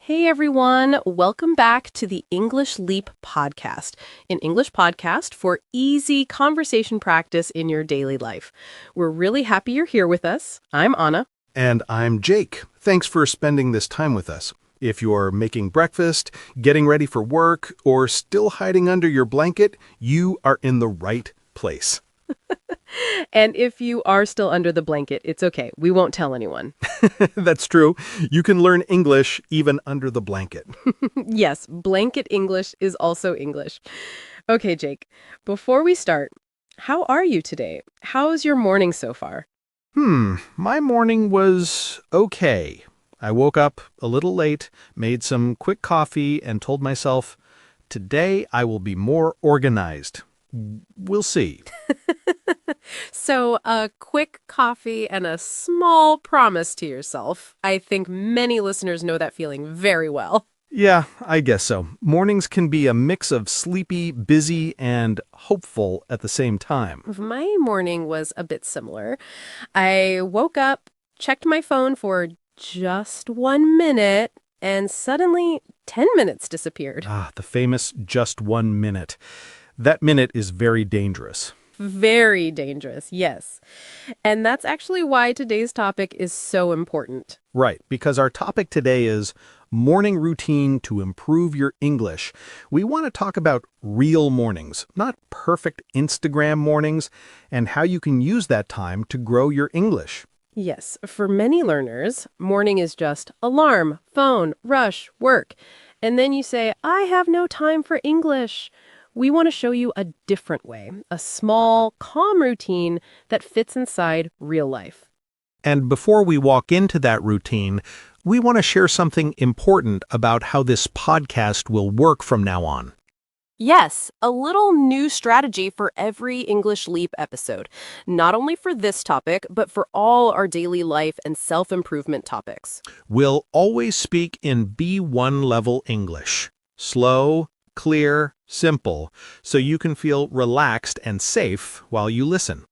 Hey everyone, welcome back to the English Leap podcast, an English podcast for easy conversation practice in your daily life. We're really happy you're here with us. I'm Anna. And I'm Jake. Thanks for spending this time with us. If you're making breakfast, getting ready for work, or still hiding under your blanket, you are in the right place. And if you are still under the blanket, it's okay. We won't tell anyone. That's true. You can learn English even under the blanket. Yes, blanket English is also English. Okay, Jake, before we start, how are you today? How's your morning so far? My morning was okay. I woke up a little late, made some quick coffee, and told myself, today I will be more organized. We'll see. So a quick coffee and a small promise to yourself. I think many listeners know that feeling very well. Yeah, I guess so. Mornings can be a mix of sleepy, busy, and hopeful at the same time. My morning was a bit similar. I woke up, checked my phone for just 1 minute, and suddenly 10 minutes disappeared. The famous just 1 minute. That minute is very dangerous. Very dangerous, yes. And that's actually why today's topic is so important. Right, because our topic today is morning routine to improve your English. We want to talk about real mornings, not perfect Instagram mornings, and how you can use that time to grow your English. Yes, for many learners, morning is just alarm, phone, rush, work. And then you say, I have no time for English. We want to show you a different way, a small, calm routine that fits inside real life. And before we walk into that routine, we want to share something important about how this podcast will work from now on. Yes, a little new strategy for every English Leap episode, not only for this topic, but for all our daily life and self-improvement topics. We'll always speak in B1 level English. Slow, clear, simple, so you can feel relaxed and safe while you listen.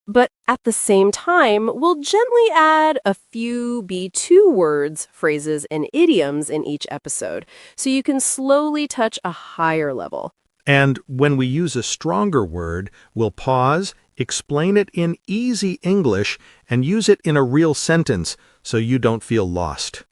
But at the same time, we'll gently add a few B2 words, phrases, and idioms in each episode, so you can slowly touch a higher level. And when we use a stronger word, we'll pause, explain it in easy English, and use it in a real sentence so you don't feel lost.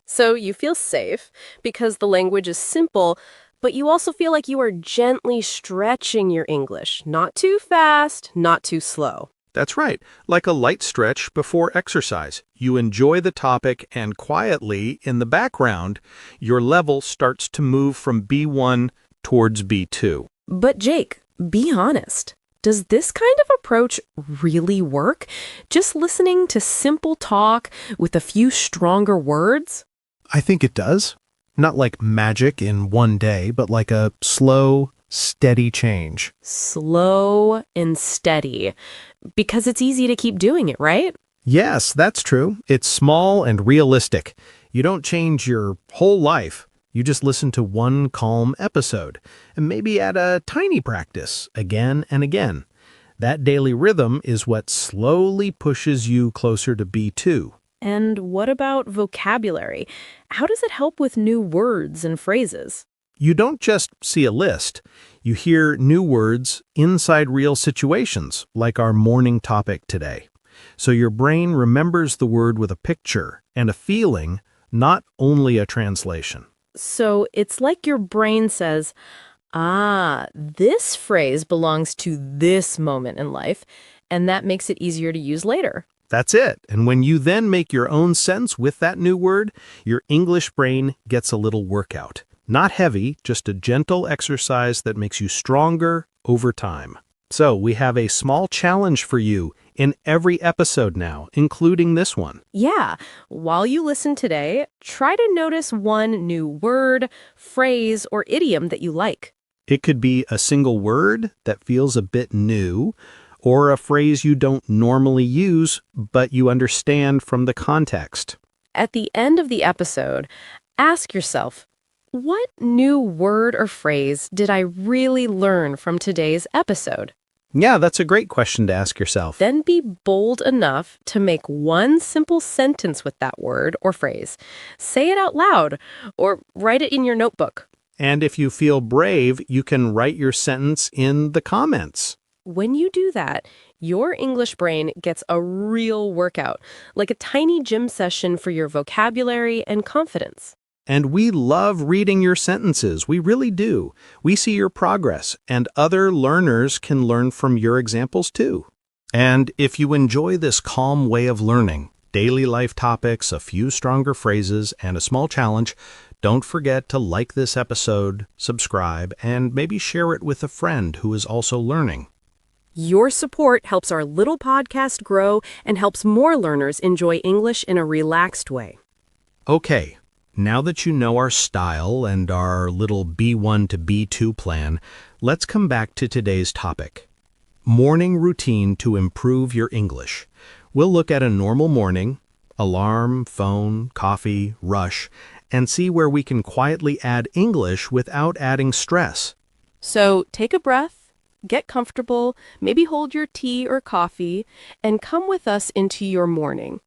So you feel safe because the language is simple, but you also feel like you are gently stretching your English, not too fast, not too slow. That's right, like a light stretch before exercise. You enjoy the topic and quietly, in the background, your level starts to move from B1 towards B2. But Jake, be honest. Does this kind of approach really work? Just listening to simple talk with a few stronger words? I think it does. Not like magic in one day, but like a slow, steady change. Slow and steady. Because it's easy to keep doing it, right? Yes, that's true. It's small and realistic. You don't change your whole life. You just listen to one calm episode and maybe add a tiny practice again and again. That daily rhythm is what slowly pushes you closer to B2. And what about vocabulary? How does it help with new words and phrases? You don't just see a list. You hear new words inside real situations, like our morning topic today. So your brain remembers the word with a picture and a feeling, not only a translation. So it's like your brain says, this phrase belongs to this moment in life, and that makes it easier to use later. That's it. And when you then make your own sense with that new word, your English brain gets a little workout. Not heavy, just a gentle exercise that makes you stronger over time. So we have a small challenge for you in every episode now, including this one. Yeah. While you listen today, try to notice one new word, phrase, or idiom that you like. It could be a single word that feels a bit new, or a phrase you don't normally use, but you understand from the context. At the end of the episode, ask yourself, what new word or phrase did I really learn from today's episode? Yeah, that's a great question to ask yourself. Then be bold enough to make one simple sentence with that word or phrase. Say it out loud or write it in your notebook. And if you feel brave, you can write your sentence in the comments. When you do that, your English brain gets a real workout, like a tiny gym session for your vocabulary and confidence. And we love reading your sentences. We really do. We see your progress, and other learners can learn from your examples too. And if you enjoy this calm way of learning, daily life topics, a few stronger phrases, and a small challenge, don't forget to like this episode, subscribe, and maybe share it with a friend who is also learning. Your support helps our little podcast grow and helps more learners enjoy English in a relaxed way. Okay. Now that you know our style and our little B1 to B2 plan, let's come back to today's topic. Morning routine to improve your English. We'll look at a normal morning, alarm, phone, coffee, rush, and see where we can quietly add English without adding stress. So take a breath, get comfortable, maybe hold your tea or coffee, and come with us into your morning.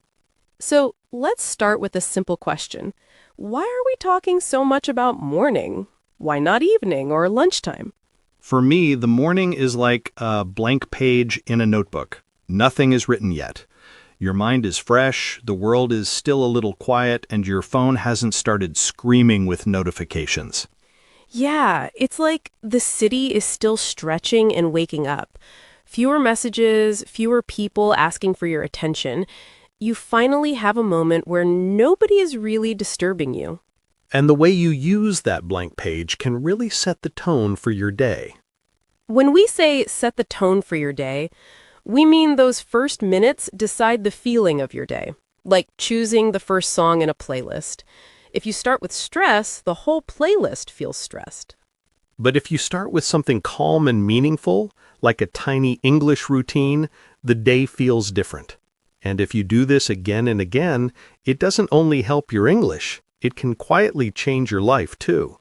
So let's start with a simple question. Why are we talking so much about morning? Why not evening or lunchtime? For me, the morning is like a blank page in a notebook. Nothing is written yet. Your mind is fresh, the world is still a little quiet, and your phone hasn't started screaming with notifications. Yeah, it's like the city is still stretching and waking up. Fewer messages, fewer people asking for your attention. You finally have a moment where nobody is really disturbing you. And the way you use that blank page can really set the tone for your day. When we say set the tone for your day, we mean those first minutes decide the feeling of your day, like choosing the first song in a playlist. If you start with stress, the whole playlist feels stressed. But if you start with something calm and meaningful, like a tiny English routine, the day feels different. And if you do this again and again, it doesn't only help your English, it can quietly change your life too.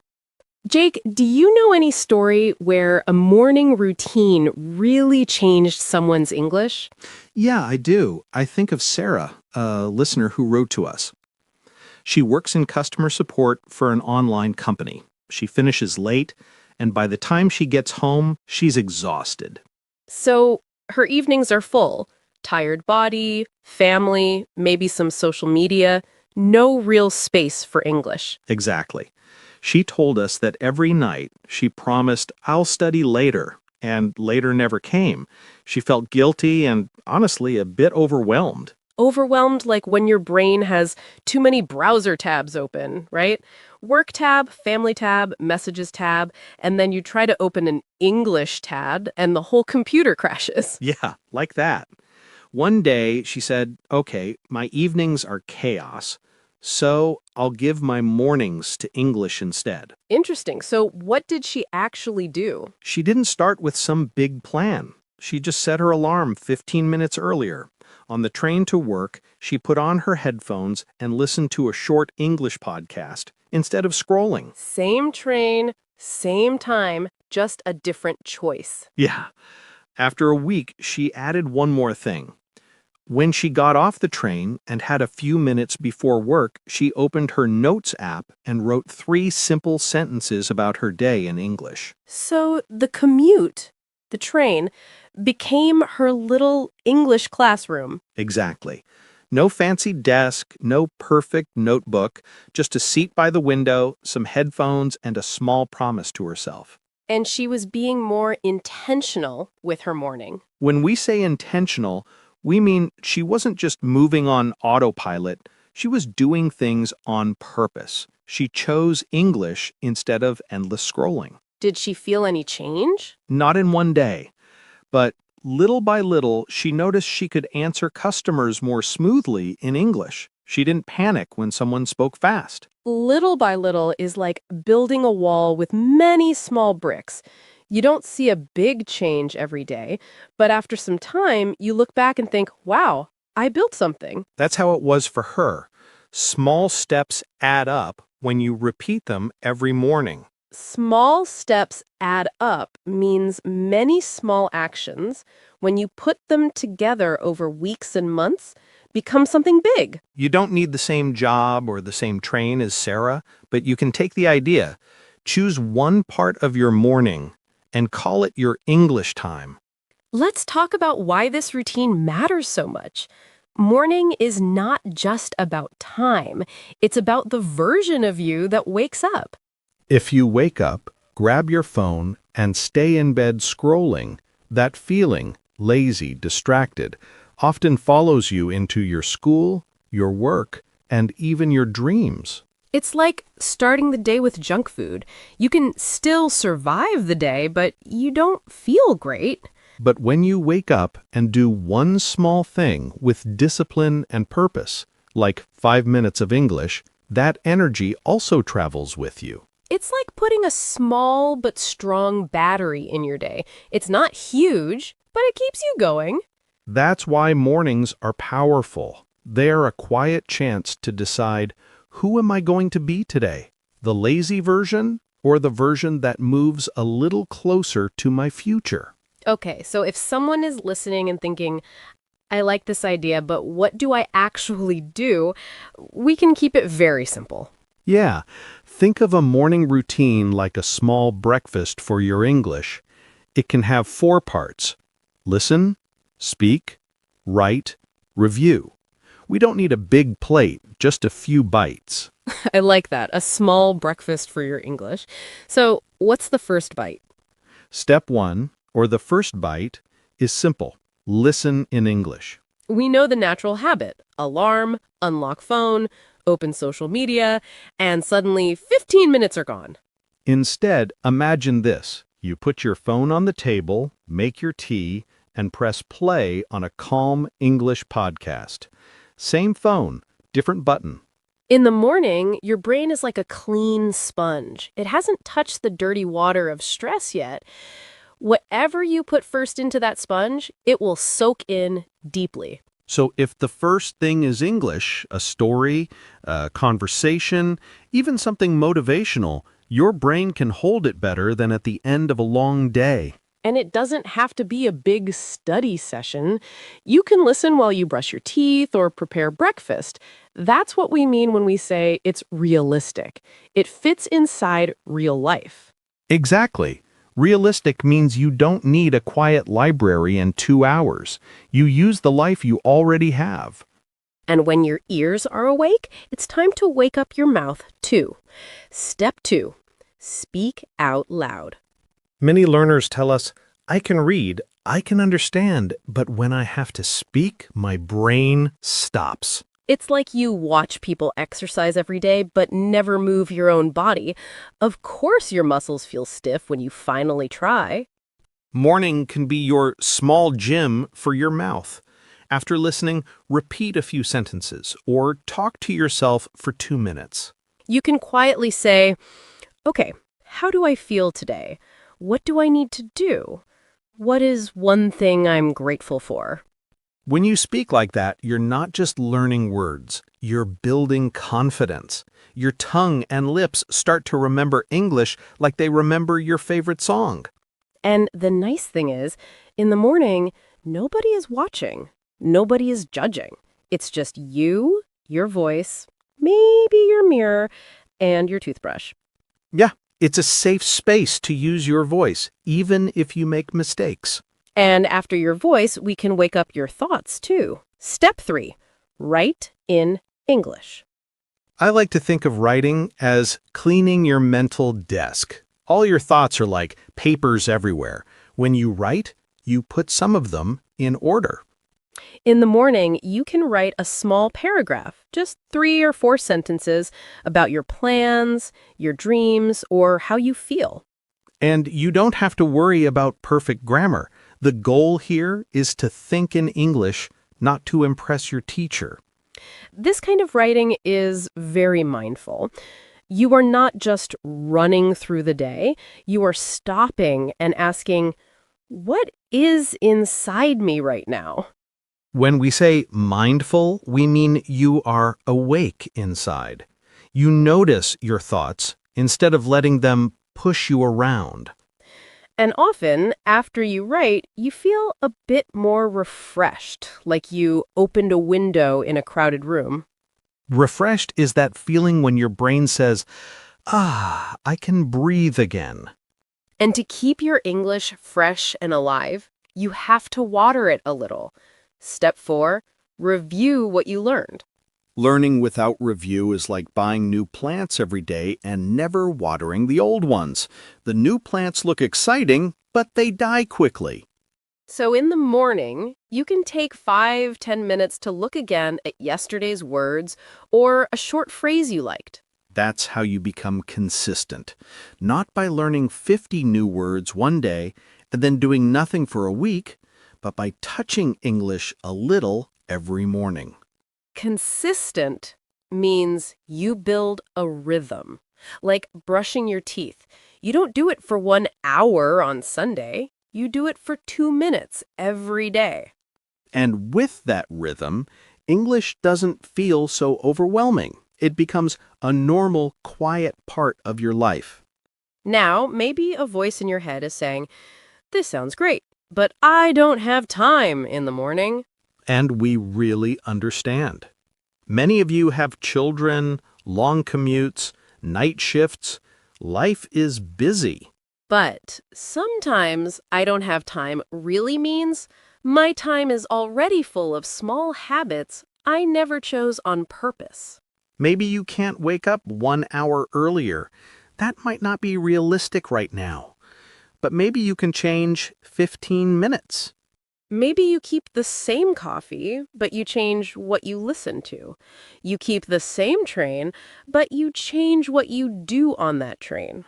Jake, do you know any story where a morning routine really changed someone's English? Yeah, I do. I think of Sarah, a listener who wrote to us. She works in customer support for an online company. She finishes late, and by the time she gets home, she's exhausted. So her evenings are full. Tired body, family, maybe some social media, no real space for English. Exactly. She told us that every night she promised, "I'll study later," and later never came. She felt guilty and, honestly, a bit overwhelmed. Overwhelmed like when your brain has too many browser tabs open, right? Work tab, family tab, messages tab, and then you try to open an English tab and the whole computer crashes. Yeah, like that. One day, she said, "Okay, my evenings are chaos, so I'll give my mornings to English instead." Interesting. So what did she actually do? She didn't start with some big plan. She just set her alarm 15 minutes earlier. On the train to work, she put on her headphones and listened to a short English podcast instead of scrolling. Same train, same time, just a different choice. Yeah. After a week, she added one more thing. When she got off the train and had a few minutes before work, she opened her Notes app and wrote 3 simple sentences about her day in English. So the commute, the train, became her little English classroom. Exactly. No fancy desk, no perfect notebook, just a seat by the window, some headphones, and a small promise to herself. And she was being more intentional with her morning. When we say intentional, we mean she wasn't just moving on autopilot, she was doing things on purpose. She chose English instead of endless scrolling. Did she feel any change? Not in one day, but little by little, she noticed she could answer customers more smoothly in English. She didn't panic when someone spoke fast. Little by little is like building a wall with many small bricks. You don't see a big change every day, but after some time, you look back and think, wow, I built something. That's how it was for her. Small steps add up when you repeat them every morning. Small steps add up means many small actions, when you put them together over weeks and months, become something big. You don't need the same job or the same train as Sarah, but you can take the idea. Choose one part of your morning and call it your English time. Let's talk about why this routine matters so much. Morning is not just about time. It's about the version of you that wakes up. If you wake up, grab your phone, and stay in bed scrolling, that feeling, lazy, distracted, often follows you into your school, your work, and even your dreams. It's like starting the day with junk food. You can still survive the day, but you don't feel great. But when you wake up and do one small thing with discipline and purpose, like 5 minutes of English, that energy also travels with you. It's like putting a small but strong battery in your day. It's not huge, but it keeps you going. That's why mornings are powerful. They are a quiet chance to decide, who am I going to be today? The lazy version or the version that moves a little closer to my future? Okay, so if someone is listening and thinking, I like this idea, but what do I actually do? We can keep it very simple. Yeah, think of a morning routine like a small breakfast for your English. It can have 4 parts: listen, speak, write, review. We don't need a big plate, just a few bites. I like that, a small breakfast for your English. So what's the first bite? Step 1, or the first bite, is simple. Listen in English. We know the natural habit: alarm, unlock phone, open social media, and suddenly 15 minutes are gone. Instead, imagine this. You put your phone on the table, make your tea, and press play on a calm English podcast. Same phone, different button. In the morning, your brain is like a clean sponge. It hasn't touched the dirty water of stress yet. Whatever you put first into that sponge, it will soak in deeply. So if the first thing is English, a story, a conversation, even something motivational, your brain can hold it better than at the end of a long day. And it doesn't have to be a big study session. You can listen while you brush your teeth or prepare breakfast. That's what we mean when we say it's realistic. It fits inside real life. Exactly. Realistic means you don't need a quiet library in 2 hours. You use the life you already have. And when your ears are awake, it's time to wake up your mouth, too. Step 2, speak out loud. Many learners tell us, I can read, I can understand, but when I have to speak, my brain stops. It's like you watch people exercise every day, but never move your own body. Of course your muscles feel stiff when you finally try. Morning can be your small gym for your mouth. After listening, repeat a few sentences or talk to yourself for 2 minutes. You can quietly say, okay, how do I feel today? What do I need to do? What is one thing I'm grateful for? When you speak like that, you're not just learning words, you're building confidence. Your tongue and lips start to remember English like they remember your favorite song. And the nice thing is, in the morning, nobody is watching. Nobody is judging. It's just you, your voice, maybe your mirror, and your toothbrush. Yeah, it's a safe space to use your voice, even if you make mistakes. And after your voice, we can wake up your thoughts, too. Step 3, write in English. I like to think of writing as cleaning your mental desk. All your thoughts are like papers everywhere. When you write, you put some of them in order. In the morning, you can write a small paragraph, just 3 or 4 sentences about your plans, your dreams, or how you feel. And you don't have to worry about perfect grammar. The goal here is to think in English, not to impress your teacher. This kind of writing is very mindful. You are not just running through the day. You are stopping and asking, what is inside me right now? When we say mindful, we mean you are awake inside. You notice your thoughts instead of letting them push you around. And often, after you write, you feel a bit more refreshed, like you opened a window in a crowded room. Refreshed is that feeling when your brain says, I can breathe again. And to keep your English fresh and alive, you have to water it a little. Step 4, review what you learned. Learning without review is like buying new plants every day and never watering the old ones. The new plants look exciting, but they die quickly. So in the morning, you can take 5-10 minutes to look again at yesterday's words or a short phrase you liked. That's how you become consistent. Not by learning 50 new words one day and then doing nothing for a week, but by touching English a little every morning. Consistent means you build a rhythm, like brushing your teeth. You don't do it for 1 hour on Sunday. You do it for 2 minutes every day. And with that rhythm, English doesn't feel so overwhelming. It becomes a normal, quiet part of your life. Now, maybe a voice in your head is saying, "This sounds great, but I don't have time in the morning." And we really understand. Many of you have children, long commutes, night shifts. Life is busy. But sometimes "I don't have time" really means my time is already full of small habits I never chose on purpose. Maybe you can't wake up 1 hour earlier. That might not be realistic right now. But maybe you can change 15 minutes. Maybe you keep the same coffee, but you change what you listen to. You keep the same train, but you change what you do on that train.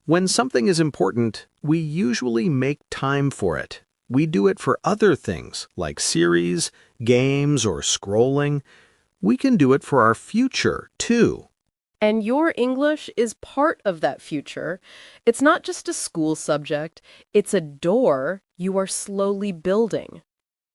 When something is important, we usually make time for it. We do it for other things, like series, games, or scrolling. We can do it for our future, too. And your English is part of that future. It's not just a school subject. It's a door you are slowly building.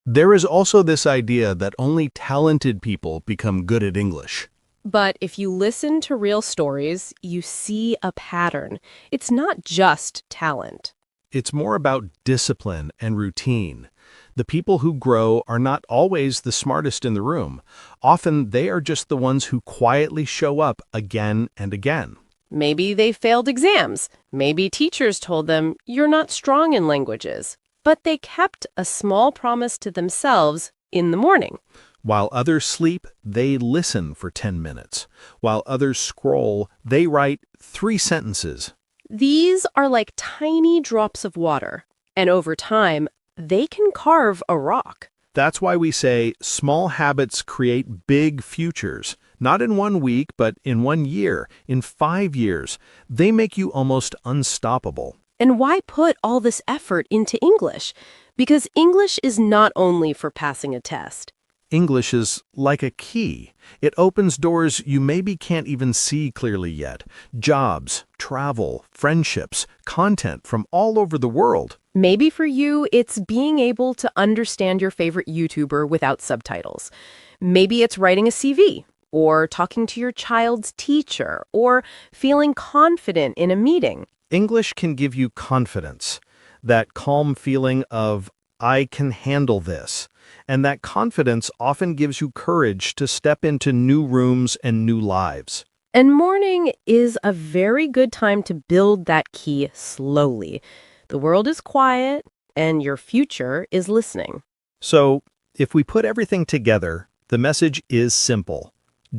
There is also this idea that only talented people become good at English. But if you listen to real stories, you see a pattern. It's not just talent. It's more about discipline and routine. The people who grow are not always the smartest in the room. Often they are just the ones who quietly show up again and again. Maybe they failed exams. Maybe teachers told them, "You're not strong in languages." But they kept a small promise to themselves in the morning. While others sleep, they listen for 10 minutes. While others scroll, they write 3 sentences. These are like tiny drops of water, and over time, they can carve a rock. That's why we say small habits create big futures. Not in 1 week, but in 1 year, in 5 years. They make you almost unstoppable. And why put all this effort into English? Because English is not only for passing a test. English is like a key. It opens doors you maybe can't even see clearly yet. Jobs, travel, friendships, content from all over the world. Maybe for you, it's being able to understand your favorite YouTuber without subtitles. Maybe it's writing a CV, or talking to your child's teacher, or feeling confident in a meeting. English can give you confidence, that calm feeling of, I can handle this. And that confidence often gives you courage to step into new rooms and new lives. And morning is a very good time to build that key slowly. The world is quiet, and your future is listening. So, if we put everything together, the message is simple.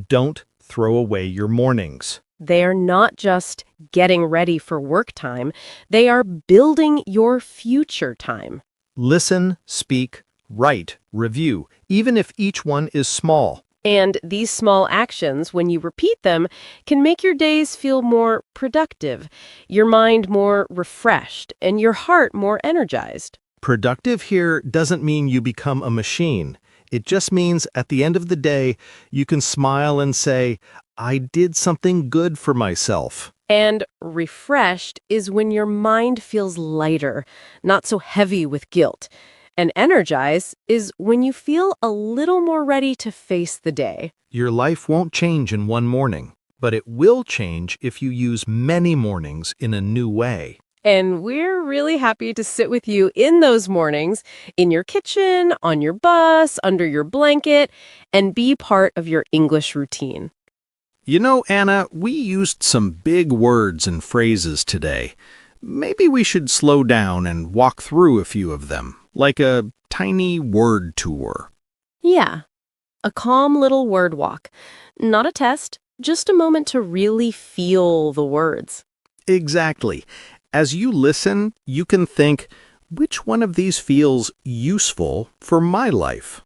Don't throw away your mornings. They are not just getting ready for work time. They are building your future time. Listen, speak, write, review, even if each one is small. And these small actions, when you repeat them, can make your days feel more productive, your mind more refreshed, and your heart more energized. Productive here doesn't mean you become a machine. It just means at the end of the day, you can smile and say, I did something good for myself. And refreshed is when your mind feels lighter, not so heavy with guilt. And energized is when you feel a little more ready to face the day. Your life won't change in 1 morning, but it will change if you use many mornings in a new way. And we're really happy to sit with you in those mornings, in your kitchen, on your bus, under your blanket, and be part of your English routine. You know, Anna, we used some big words and phrases today. Maybe we should slow down and walk through a few of them, like a tiny word tour. Yeah, a calm little word walk. Not a test, just a moment to really feel the words. Exactly. As you listen, you can think, which one of these feels useful for my life?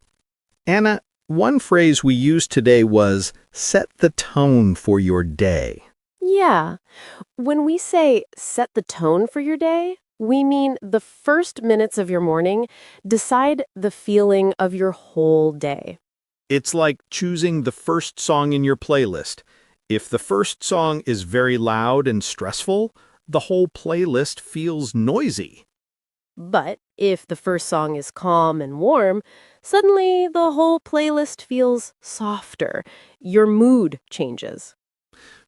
Anna, one phrase we used today was, set the tone for your day. Yeah. When we say set the tone for your day, we mean the first minutes of your morning decide the feeling of your whole day. It's like choosing the first song in your playlist. If the first song is very loud and stressful, the whole playlist feels noisy. But if the first song is calm and warm, suddenly the whole playlist feels softer. Your mood changes.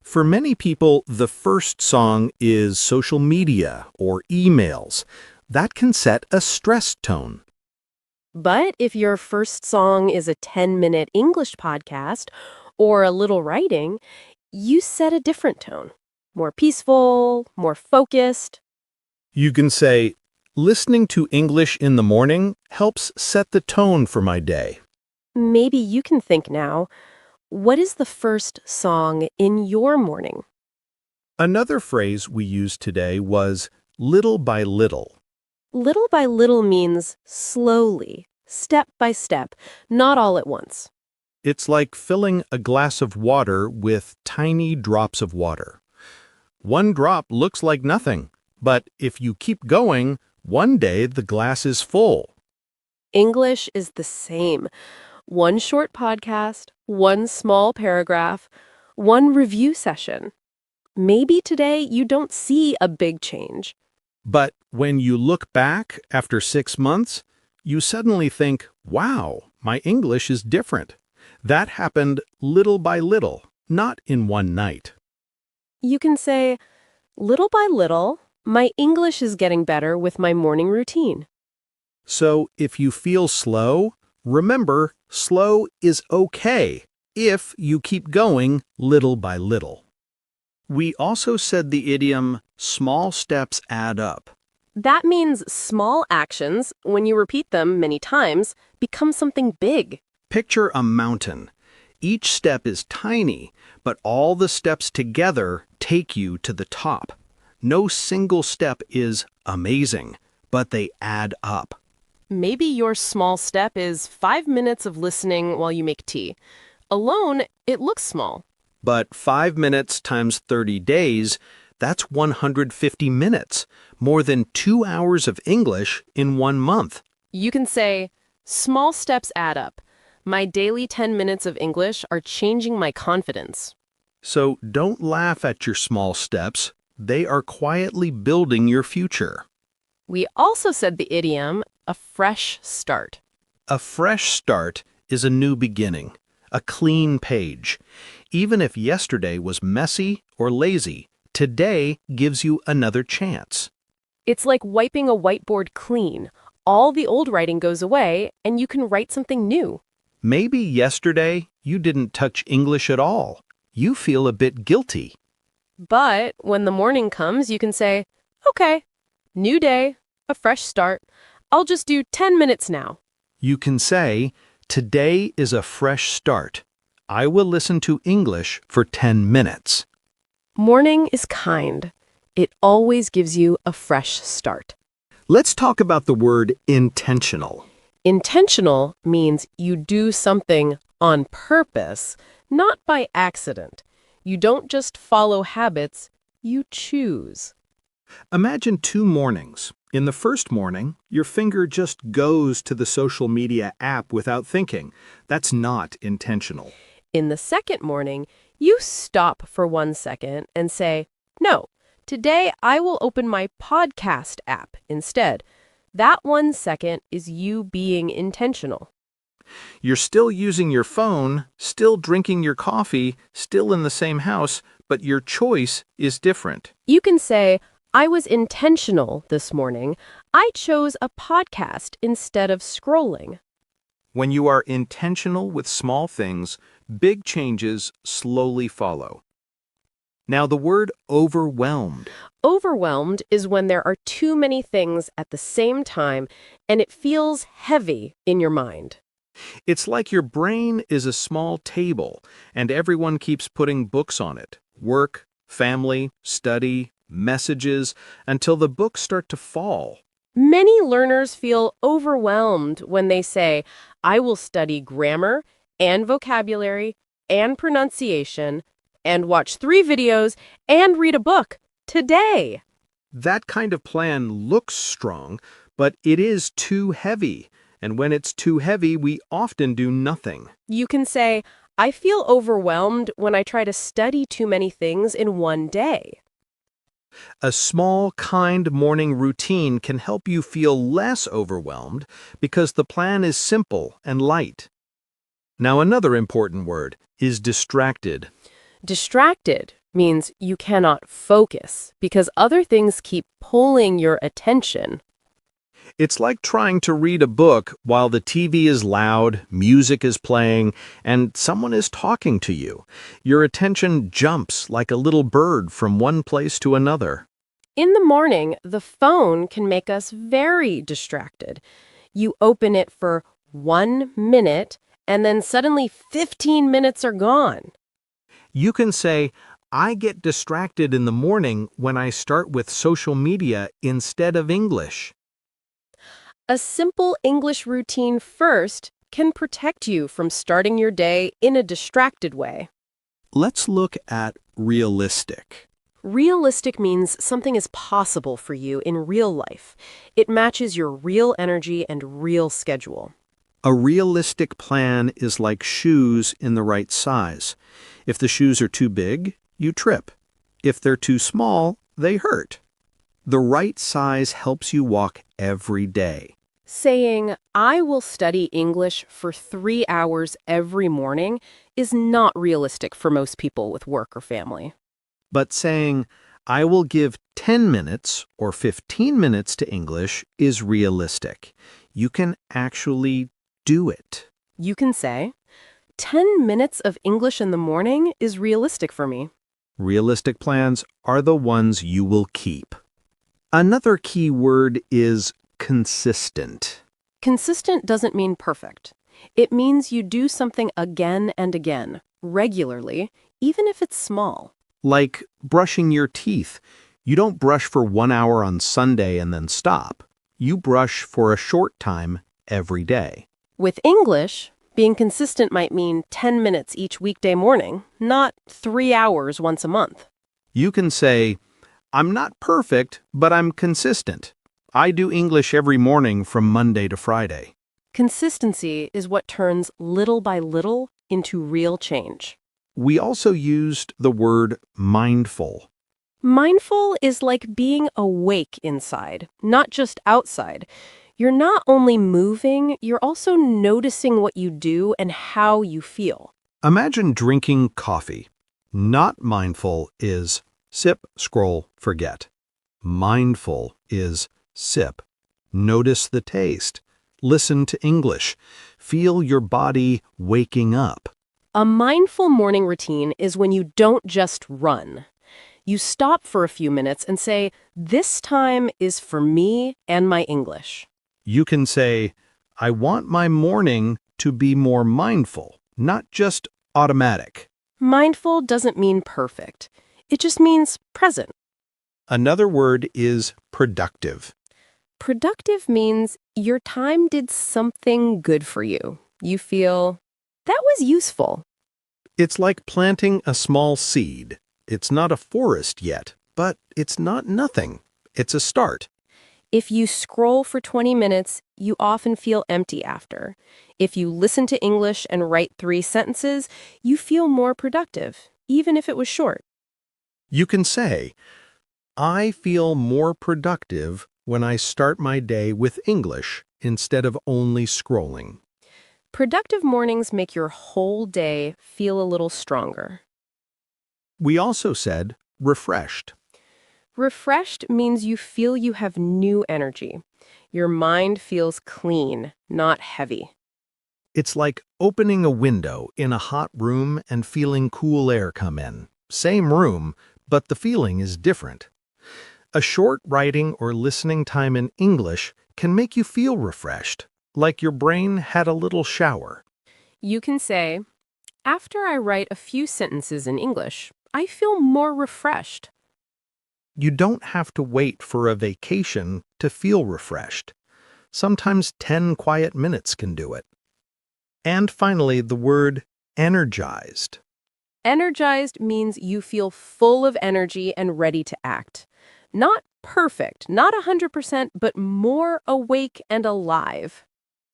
For many people, the first song is social media or emails. That can set a stress tone. But if your first song is a 10-minute English podcast or a little writing, you set a different tone. More peaceful, more focused. You can say, listening to English in the morning helps set the tone for my day. Maybe you can think now, what is the first song in your morning? Another phrase we used today was little by little. Little by little means slowly, step by step, not all at once. It's like filling a glass of water with tiny drops of water. One drop looks like nothing, but if you keep going, one day the glass is full. English is the same. One short podcast, one small paragraph, one review session. Maybe today you don't see a big change. But when you look back after 6 months, you suddenly think, wow, my English is different. That happened little by little, not in one night. You can say, little by little, my English is getting better with my morning routine. So if you feel slow, remember, slow is okay if you keep going little by little. We also said the idiom, small steps add up. That means small actions, when you repeat them many times, become something big. Picture a mountain. Each step is tiny, but all the steps together take you to the top. No single step is amazing, but they add up. Maybe your small step is 5 minutes of listening while you make tea. Alone, it looks small. But 5 minutes times 30 days, that's 150 minutes, more than 2 hours of English in 1 month. You can say, small steps add up. My daily 10 minutes of English are changing my confidence. So don't laugh at your small steps. They are quietly building your future. We also said the idiom, a fresh start. A fresh start is a new beginning, a clean page. Even if yesterday was messy or lazy, today gives you another chance. It's like wiping a whiteboard clean. All the old writing goes away, and you can write something new. Maybe yesterday you didn't touch English at all. You feel a bit guilty. But when the morning comes, you can say, okay, new day, a fresh start. I'll just do 10 minutes now. You can say, today is a fresh start. I will listen to English for 10 minutes. Morning is kind. It always gives you a fresh start. Let's talk about the word intentional. Intentional means you do something on purpose, not by accident. You don't just follow habits, you choose. Imagine 2 mornings. In the first morning, your finger just goes to the social media app without thinking. That's not intentional. In the second morning, you stop for 1 second and say, no, today I will open my podcast app instead. That 1 second is you being intentional. You're still using your phone, still drinking your coffee, still in the same house, but your choice is different. You can say, I was intentional this morning. I chose a podcast instead of scrolling. When you are intentional with small things, big changes slowly follow. Now the word overwhelmed. Overwhelmed is when there are too many things at the same time and it feels heavy in your mind. It's like your brain is a small table and everyone keeps putting books on it. Work, family, study, messages, until the books start to fall. Many learners feel overwhelmed when they say, I will study grammar and vocabulary and pronunciation and watch 3 videos and read a book today. That kind of plan looks strong, but it is too heavy. And when it's too heavy, we often do nothing. You can say, I feel overwhelmed when I try to study too many things in one day. A small, kind morning routine can help you feel less overwhelmed because the plan is simple and light. Now, another important word is distracted. Distracted means you cannot focus because other things keep pulling your attention. It's like trying to read a book while the TV is loud, music is playing, and someone is talking to you. Your attention jumps like a little bird from one place to another. In the morning, the phone can make us very distracted. You open it for 1 minute, and then suddenly 15 minutes are gone. You can say, I get distracted in the morning when I start with social media instead of English. A simple English routine first can protect you from starting your day in a distracted way. Let's look at realistic. Realistic means something is possible for you in real life. It matches your real energy and real schedule. A realistic plan is like shoes in the right size. If the shoes are too big, you trip. If they're too small, they hurt. The right size helps you walk every day. Saying, I will study English for 3 hours every morning is not realistic for most people with work or family. But saying, I will give 10 minutes or 15 minutes to English is realistic. You can actually do it. You can say, 10 minutes of English in the morning is realistic for me. Realistic plans are the ones you will keep. Another key word is consistent. Consistent doesn't mean perfect. It means you do something again and again, regularly, even if it's small. Like brushing your teeth. You don't brush for 1 hour on Sunday and then stop. You brush for a short time every day. With English, being consistent might mean 10 minutes each weekday morning, not 3 hours once a month. You can say, I'm not perfect, but I'm consistent. I do English every morning from Monday to Friday. Consistency is what turns little by little into real change. We also used the word mindful. Mindful is like being awake inside, not just outside. You're not only moving, you're also noticing what you do and how you feel. Imagine drinking coffee. Not mindful is sip, scroll, forget. Mindful is sip. Notice the taste. Listen to English. Feel your body waking up. A mindful morning routine is when you don't just run. You stop for a few minutes and say, this time is for me and my English. You can say, I want my morning to be more mindful, not just automatic. Mindful doesn't mean perfect. It just means present. Another word is productive. Productive means your time did something good for you. You feel, that was useful. It's like planting a small seed. It's not a forest yet, but it's not nothing. It's a start. If you scroll for 20 minutes, you often feel empty after. If you listen to English and write 3 sentences, you feel more productive, even if it was short. You can say, I feel more productive when I start my day with English instead of only scrolling. Productive mornings make your whole day feel a little stronger. We also said refreshed. Refreshed means you feel you have new energy. Your mind feels clean, not heavy. It's like opening a window in a hot room and feeling cool air come in. Same room, but the feeling is different. A short writing or listening time in English can make you feel refreshed, like your brain had a little shower. You can say, after I write a few sentences in English, I feel more refreshed. You don't have to wait for a vacation to feel refreshed. Sometimes 10 quiet minutes can do it. And finally, the word energized. Energized means you feel full of energy and ready to act. Not perfect, not 100%, but more awake and alive.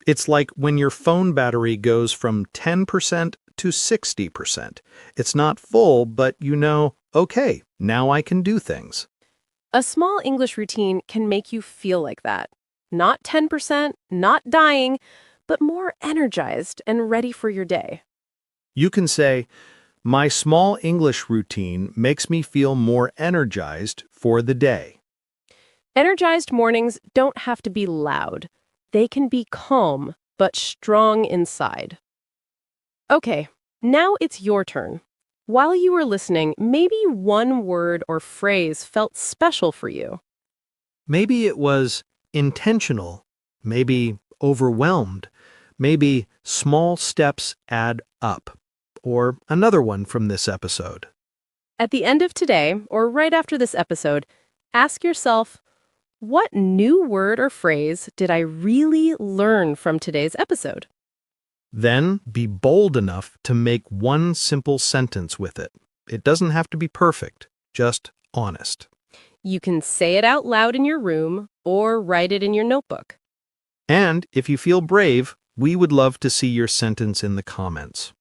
It's like when your phone battery goes from 10% to 60%. It's not full, but you know, okay, now I can do things. A small English routine can make you feel like that. Not 10%, not dying, but more energized and ready for your day. You can say, my small English routine makes me feel more energized for the day. Energized mornings don't have to be loud. They can be calm, but strong inside. Okay, now it's your turn. While you were listening, maybe one word or phrase felt special for you. Maybe it was intentional, maybe overwhelmed, maybe small steps add up, or another one from this episode. At the end of today, or right after this episode, ask yourself, what new word or phrase did I really learn from today's episode? Then be bold enough to make one simple sentence with it. It doesn't have to be perfect, just honest. You can say it out loud in your room or write it in your notebook. And if you feel brave, we would love to see your sentence in the comments.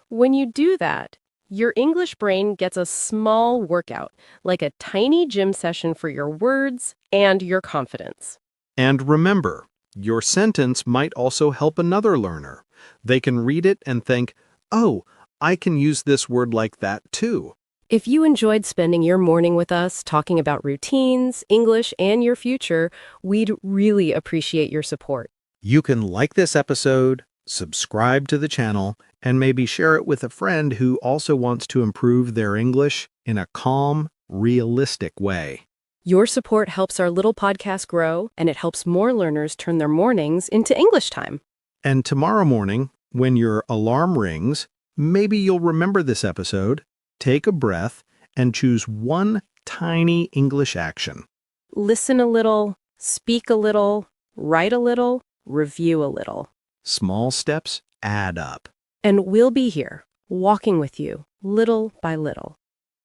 When you do that, your English brain gets a small workout, like a tiny gym session for your words and your confidence. And remember, your sentence might also help another learner. They can read it and think, oh, I can use this word like that too. If you enjoyed spending your morning with us talking about routines, English, and your future, we'd really appreciate your support. You can like this episode, subscribe to the channel, and maybe share it with a friend who also wants to improve their English in a calm, realistic way. Your support helps our little podcast grow, and it helps more learners turn their mornings into English time. And tomorrow morning, when your alarm rings, maybe you'll remember this episode, take a breath, and choose one tiny English action. Listen a little, speak a little, write a little, review a little. Small steps add up. And we'll be here, walking with you, little by little.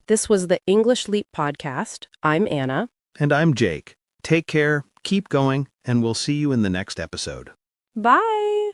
This was the English Leap Podcast. I'm Anna. And I'm Jake. Take care, keep going, and we'll see you in the next episode. Bye!